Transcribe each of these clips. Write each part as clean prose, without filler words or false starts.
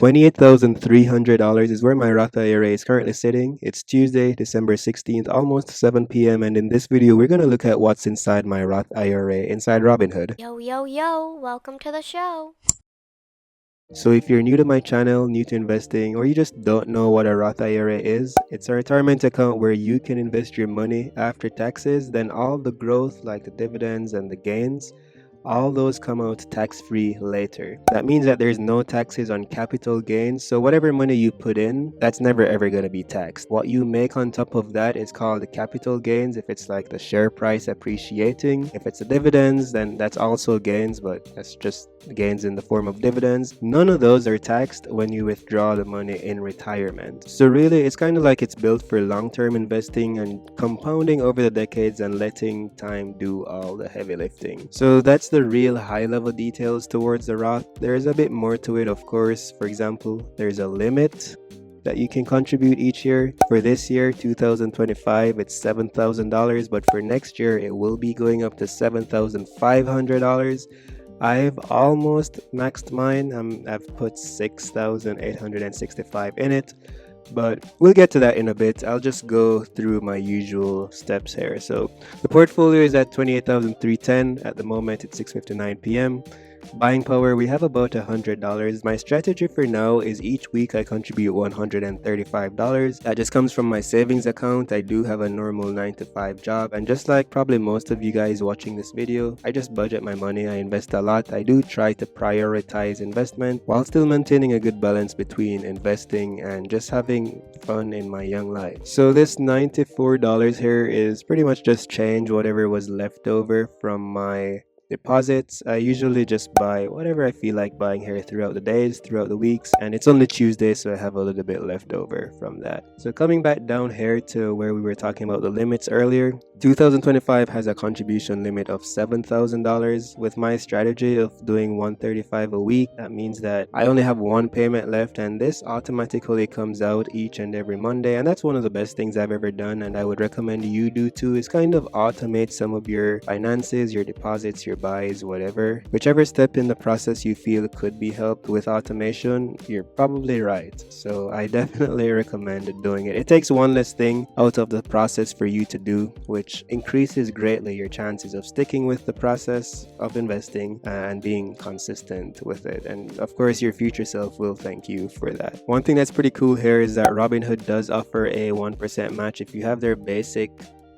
$28,300 is where my Roth IRA is currently sitting. It's Tuesday, December 16th, almost 7 p.m. And in this video, we're going to look at what's inside my Roth IRA inside Robinhood. Yo, yo, yo, welcome to the show. So if you're new to my channel, new to investing, or you just don't know what a Roth IRA is, it's a retirement account where you can invest your money after taxes, then all the growth like the dividends and the gains, all those come out tax-free later. That means that there's no taxes on capital gains, so whatever money you put in, that's never ever going to be taxed. What you make on top of that is called the capital gains. If it's like the share price appreciating, if it's the dividends, then that's also gains, but that's just gains in the form of dividends. None of those are taxed when you withdraw the money in retirement. So really, it's kind of like it's built for long-term investing and compounding over the decades and letting time do all the heavy lifting. So that's the real high-level details towards the Roth. There's a bit more to it, of course. For example, there's a limit that you can contribute each year. For this year, 2025, it's $7,000, but for next year, it will be going up to $7,500. I've almost maxed mine. I've put 6,865 in it, but we'll get to that in a bit. I'll just go through my usual steps here. So the portfolio is at 28,310 at the moment. It's 6:59 p.m. Buying power, we have about $100. My strategy for now is each week I contribute $135. That just comes from my savings account. I do have a normal 9-to-5 job, and just like probably most of you guys watching this video, I just budget my money. I invest a lot. I do try to prioritize investment while still maintaining a good balance between investing and just having fun in my young life. So this $94 here is pretty much just change whatever was left over from my deposits. I usually just buy whatever I feel like buying here throughout the days, throughout the weeks, and it's only Tuesday, so I have a little bit left over from that. So coming back down here to where we were talking about the limits earlier, 2025 has a contribution limit of $7,000. With my strategy of doing $135 a week, that means that I only have one payment left, and this automatically comes out each and every Monday, and that's one of the best things I've ever done, and I would recommend you do too, is kind of automate some of your finances, your deposits, your buys, whatever. Whichever step in the process you feel could be helped with automation, you're probably right. So I definitely recommend doing it. It takes one less thing out of the process for you to do, which increases greatly your chances of sticking with the process of investing and being consistent with it. And of course, your future self will thank you for that. One thing that's pretty cool here is that Robinhood does offer a 1% match if you have their basic,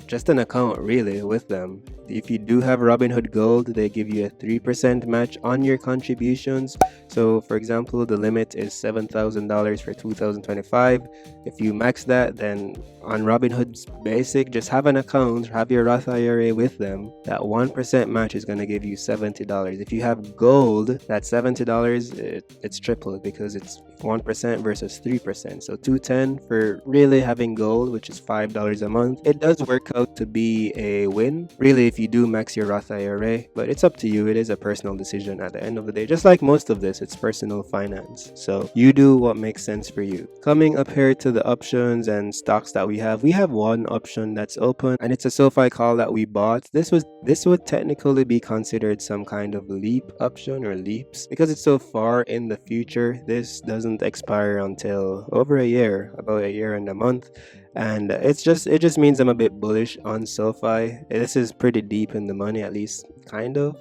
just an account really with them. If you do have Robinhood Gold, they give you a 3% match on your contributions. So for example, the limit is $7,000 for 2025. If you max that, then on Robinhood's basic, just have an account, have your Roth IRA with them. That 1% match is going to give you $70. If you have gold, that $70, it's tripled because it's 1% versus 3%. So $210 for really having gold, which is $5 a month. It does work out to be a win, really, if you do max your Roth IRA, but it's up to you. It is a personal decision at the end of the day. Just like most of this, it's personal finance. So you do what makes sense for you. Coming up here to the options and stocks that we have one option that's open, and it's a SoFi call that we bought. This would technically be considered some kind of leap option or leaps because it's so far in the future. This doesn't expire until over a year, about a year and a month. And it just means I'm a bit bullish on SoFi. This is pretty deep in the money, at least kind of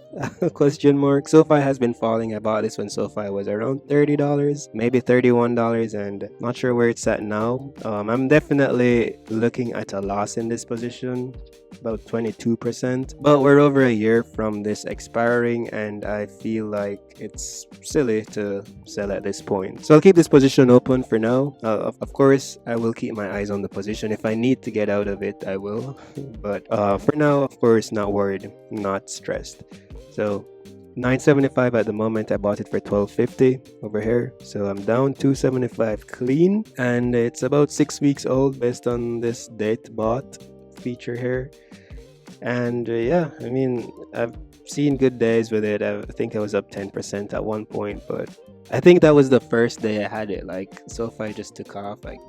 question mark. SoFi has been falling. I bought this when SoFi was around $30, maybe $31, and not sure where it's at now. I'm definitely looking at a loss in this position, about 22%, but we're over a year from this expiring, and I feel like it's silly to sell at this point. So I'll keep this position open for now. Of course, I will keep my eyes on the position. If I need to get out of it, I will. But for now, of course, not worried, not stressed. So $9.75 at the moment. I bought it for $12.50 over here, so I'm down $2.75 clean, and it's about 6 weeks old based on this date bought feature here. And yeah, I mean, I've seen good days with it. I think I was up 10% at one point, but I think that was the first day I had it. Like SoFi just took off. Like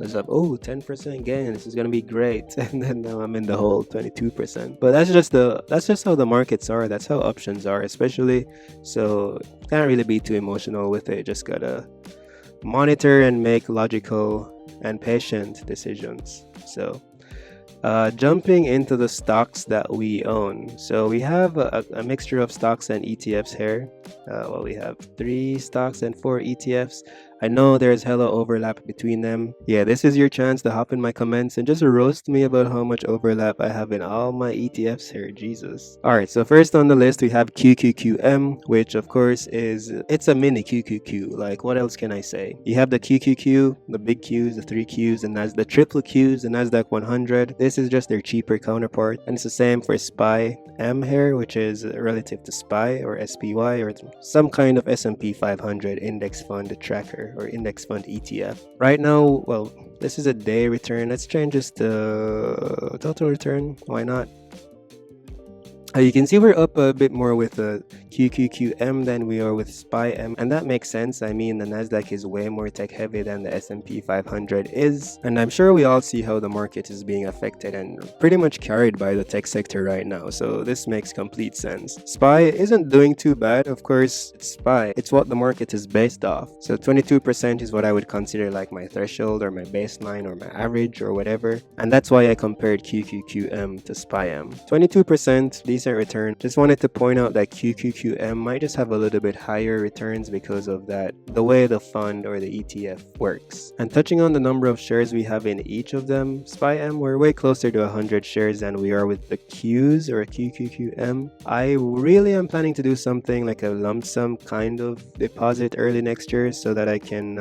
was up, oh, 10% gain, this is gonna be great. And then now I'm in the hole, 22%. But that's just how the markets are. That's how options are, especially. So can't really be too emotional with it. Just gotta monitor and make logical and patient decisions. So jumping into the stocks that we own. So we have a mixture of stocks and ETFs here. We have 3 stocks and 4 ETFs. I know there's hella overlap between them. Yeah, this is your chance to hop in my comments and just roast me about how much overlap I have in all my ETFs here. Jesus. Alright, so first on the list we have QQQM, which of course it's a mini QQQ. Like, what else can I say? You have the QQQ, the big Qs, the 3 Qs, and the triple Qs, the Nasdaq 100. This is just their cheaper counterpart, and it's the same for SPY M here, which is relative to SPY or SPY or some kind of S&P 500 index fund tracker or index fund ETF. Right now, well, this is a day return. Let's change this to total return. Why not? You can see we're up a bit more with the QQQM than we are with SPY M, and that makes sense. I mean, the Nasdaq is way more tech heavy than the S&P 500 is, and I'm sure we all see how the market is being affected and pretty much carried by the tech sector right now, so this makes complete sense. SPY isn't doing too bad. Of course, it's SPY. It's what the market is based off, so 22% is what I would consider like my threshold or my baseline or my average or whatever, and that's why I compared QQQM to SPY M. 22%, decent return. Just wanted to point out that QQQM might just have a little bit higher returns because of that, the way the fund or the ETF works. And touching on the number of shares we have in each of them, SPY M, we're way closer to 100 shares than we are with the Qs or QQQM. I really am planning to do something like a lump sum kind of deposit early next year so that I can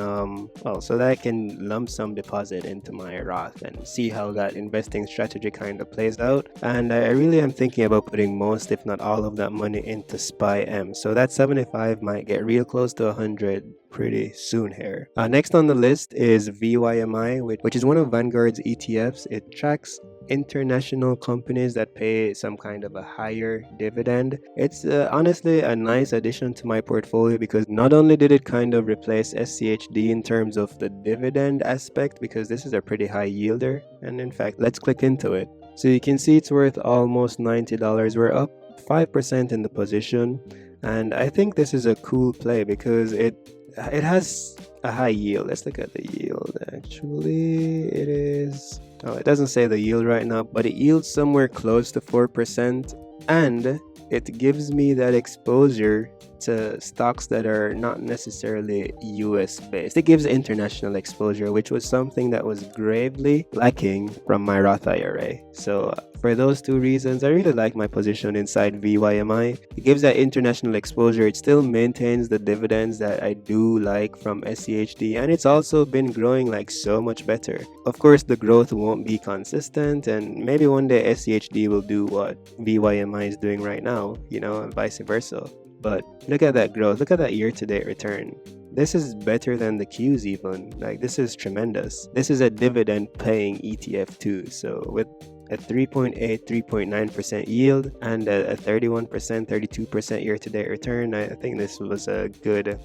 lump sum deposit into my Roth and see how that investing strategy kind of plays out. And I really am thinking about putting most, if not all, of that money into SPY M. So that 75 might get real close to 100 pretty soon here. Next on the list is VYMI, which is one of Vanguard's ETFs. It tracks international companies that pay some kind of a higher dividend. It's honestly a nice addition to my portfolio because not only did it kind of replace SCHD in terms of the dividend aspect, because this is a pretty high yielder, and in fact, let's click into it. So you can see it's worth almost $90. We're up 5% in the position, and I think this is a cool play because it has a high yield. Let's look at the yield. Actually, it is... Oh, it doesn't say the yield right now, but it yields somewhere close to 4%, and it gives me that exposure to stocks that are not necessarily US based. It gives international exposure, which was something that was gravely lacking from my Roth IRA. So for those two reasons, I really like my position inside VYMI. It gives that international exposure. It still maintains the dividends that I do like from SCHD, and it's also been growing like so much better. Of course, the growth won't be consistent, and maybe one day SCHD will do what VYMI is doing right now, and vice versa. But look at that growth. Look at that year-to-date return. This is better than the Qs even. Like, this is tremendous. This is a dividend-paying ETF too. So with a 3.9% yield and a 31%, 32% year-to-date return, I think this was a good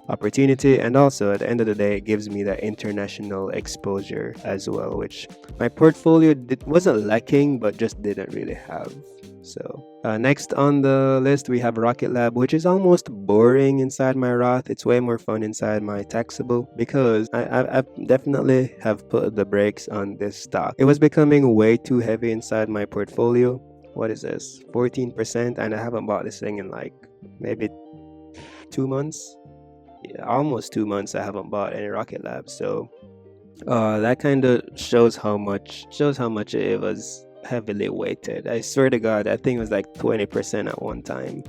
opportunity. And also, at the end of the day, it gives me that international exposure as well, which my portfolio wasn't lacking, but just didn't really have. So next on the list we have Rocket Lab, which is almost boring inside my Roth. It's way more fun inside my taxable because I definitely have put the brakes on this stock. It was becoming way too heavy inside my portfolio. What is this? 14%, and I haven't bought this thing in like maybe 2 months. Yeah, almost 2 months I haven't bought any Rocket Lab. So that kind of shows how much it was heavily weighted. I swear to God, that thing was like 20% at one time.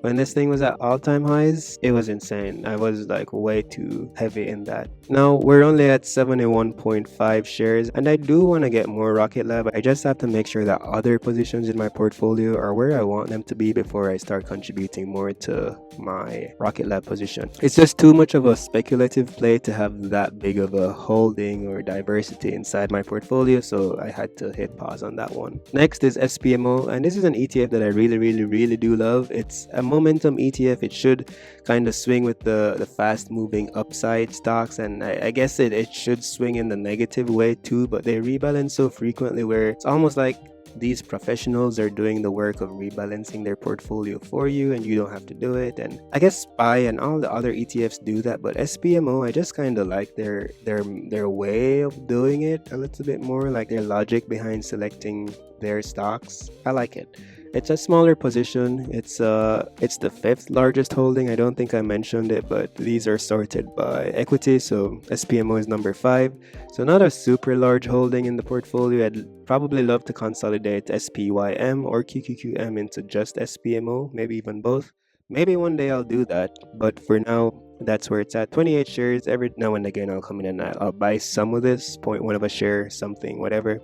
When this thing was at all-time highs, it was insane. I was like way too heavy in that. Now we're only at 71.5 shares, and I do want to get more Rocket Lab. I just have to make sure that other positions in my portfolio are where I want them to be before I start contributing more to my Rocket Lab position. It's just too much of a speculative play to have that big of a holding or diversity inside my portfolio, so I had to hit pause on that one. Next is SPMO, and this is an ETF that I really do love. It's a momentum ETF. It should kind of swing with the fast moving upside stocks, and I guess it should swing in the negative way too, but they rebalance so frequently where it's almost like these professionals are doing the work of rebalancing their portfolio for you, and you don't have to do it. And I guess SPY and all the other ETFs do that, but SPMO, I just kind of like their way of doing it a little bit more, like their logic behind selecting their stocks. I like it. It's a smaller position. It's the fifth largest holding. I don't think I mentioned it, but these are sorted by equity. So SPMO is number 5. So not a super large holding in the portfolio. I'd probably love to consolidate SPYM or QQQM into just SPMO, maybe even both. Maybe one day I'll do that, but for now, that's where it's at. 28 shares. Every now and again, I'll come in and I'll buy some of this, 0.1 of a share, something, whatever,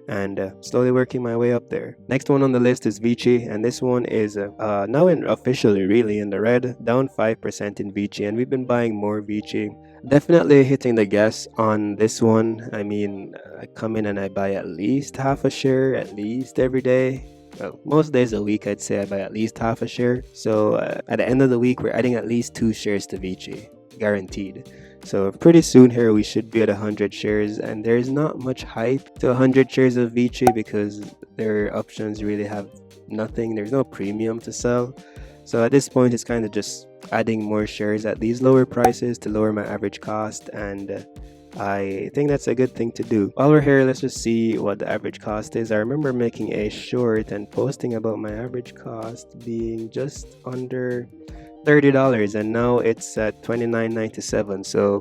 and slowly working my way up there. Next one on the list is Vici, and this one is now officially really in the red, down 5% in Vici, and we've been buying more Vici. Definitely hitting the gas on this one. I mean, I come in and I buy at least half a share, at least every day. Well, most days a week, I'd say I buy at least half a share. So at the end of the week, we're adding at least 2 shares to Vici, guaranteed. So pretty soon here, we should be at 100 shares, and there's not much hype to 100 shares of Vici because their options really have nothing. There's no premium to sell. So at this point, it's kind of just adding more shares at these lower prices to lower my average cost, and I think that's a good thing to do. While we're here, let's just see what the average cost is. I remember making a short and posting about my average cost being just under $30, and now it's at $29.97. So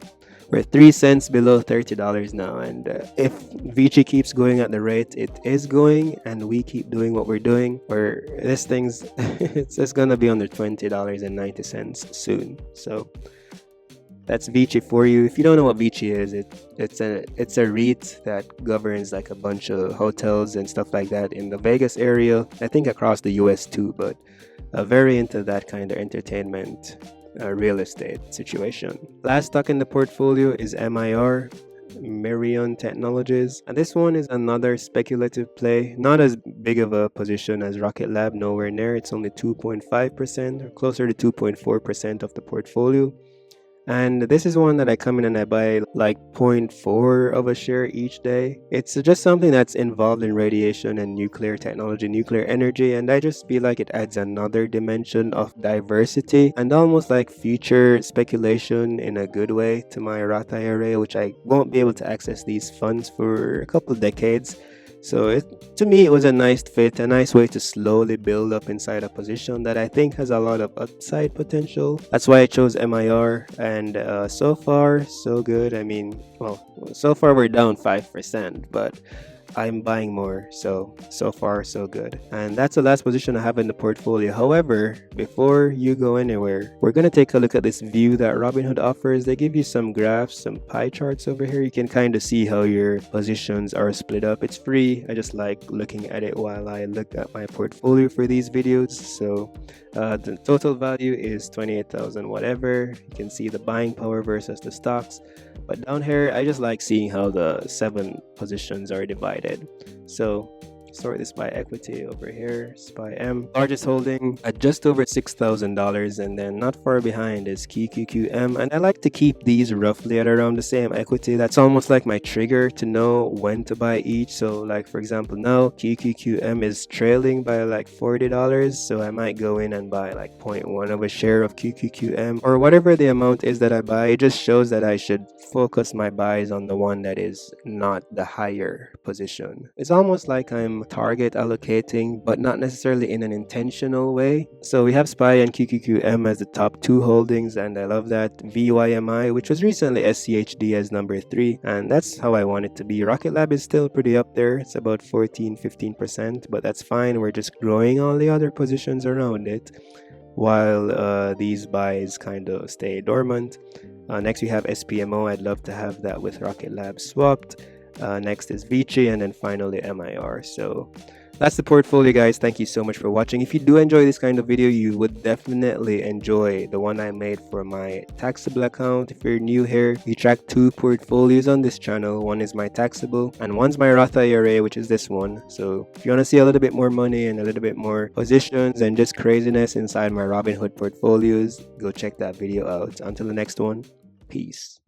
we're 3 cents below $30 now, and if Vici keeps going at the rate it is going, and we keep doing what we're doing, where this thing's it's gonna be under $20.90 soon. So that's Vici for you. If you don't know what Vici is, it's a REIT that governs like a bunch of hotels and stuff like that in the Vegas area. I think across the US too, but very into that kind of entertainment real estate situation. Last stock in the portfolio is MIR, Mirion Technologies, and this one is another speculative play. Not as big of a position as Rocket Lab, nowhere near. It's only 2.5% or closer to 2.4% of the portfolio. And this is one that I come in and I buy like 0.4 of a share each day. It's just something that's involved in radiation and nuclear technology, nuclear energy, and I just feel like it adds another dimension of diversity and almost like future speculation in a good way to my Roth IRA, which I won't be able to access these funds for a couple of decades. So to me, it was a nice fit, a nice way to slowly build up inside a position that I think has a lot of upside potential. That's why I chose MIR, and so far, so good. I mean, well, so far we're down 5%, but I'm buying more, so far so good. And that's the last position I have in the portfolio. However, before you go anywhere, we're going to take a look at this view that Robinhood offers. They give you some graphs, some pie charts over here. You can kind of see how your positions are split up. It's free. I just like looking at it while I look at my portfolio for these videos. So the total value is 28,000 whatever. You can see the buying power versus the stocks. But down here, I just like seeing how the 7 positions are divided. So sort this by equity over here, SPY M. Largest holding at just over $6,000, and then not far behind is QQQM. And I like to keep these roughly at around the same equity. That's almost like my trigger to know when to buy each. So like for example, now QQQM is trailing by like $40, so I might go in and buy like 0.1 of a share of QQQM or whatever the amount is that I buy. It just shows that I should focus my buys on the one that is not the higher position. It's almost like I'm target allocating, but not necessarily in an intentional way. So we have SPY and QQQM as the top 2 holdings, and I love that. VYMI, which was recently SCHD, as number 3, and that's how I want it to be. Rocket Lab is still pretty up there. It's about 14-15%, but that's fine. We're just growing all the other positions around it while these buys kind of stay dormant. Next we have SPMO. I'd love to have that with Rocket Lab swapped. Next is Vici, and then finally MIR. So that's the portfolio, guys. Thank you so much for watching. If you do enjoy this kind of video, you would definitely enjoy the one I made for my taxable account. If you're new here, we track 2 portfolios on this channel. One is my taxable and one's my Roth IRA, which is this one. So if you want to see a little bit more money and a little bit more positions and just craziness inside my Robinhood portfolios, go check that video out. Until the next one, peace.